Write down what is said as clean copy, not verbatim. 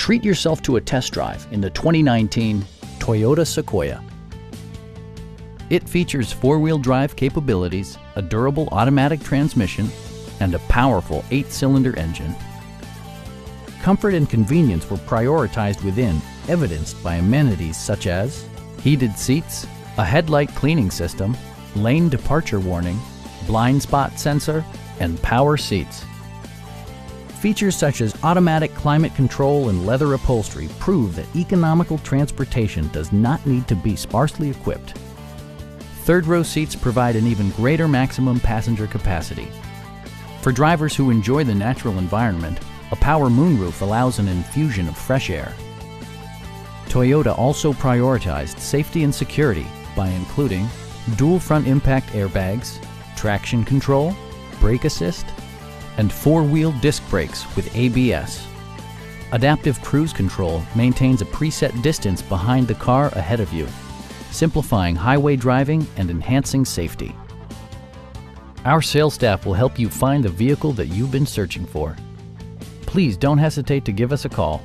Treat yourself to a test drive in the 2019 Toyota Sequoia. It features four-wheel drive capabilities, a durable automatic transmission, and a powerful 8-cylinder engine. Comfort and convenience were prioritized within, evidenced by amenities such as heated seats, a headlight cleaning system, lane departure warning, blind spot sensor, and power seats. Features such as automatic climate control and leather upholstery prove that economical transportation does not need to be sparsely equipped. Third-row seats provide an even greater maximum passenger capacity. For drivers who enjoy the natural environment, a power moonroof allows an infusion of fresh air. Toyota also prioritized safety and security by including dual front impact airbags, traction control, brake assist, and four-wheel disc brakes with ABS. Adaptive Cruise Control maintains a preset distance behind the car ahead of you, simplifying highway driving and enhancing safety. Our sales staff will help you find the vehicle that you've been searching for. Please don't hesitate to give us a call.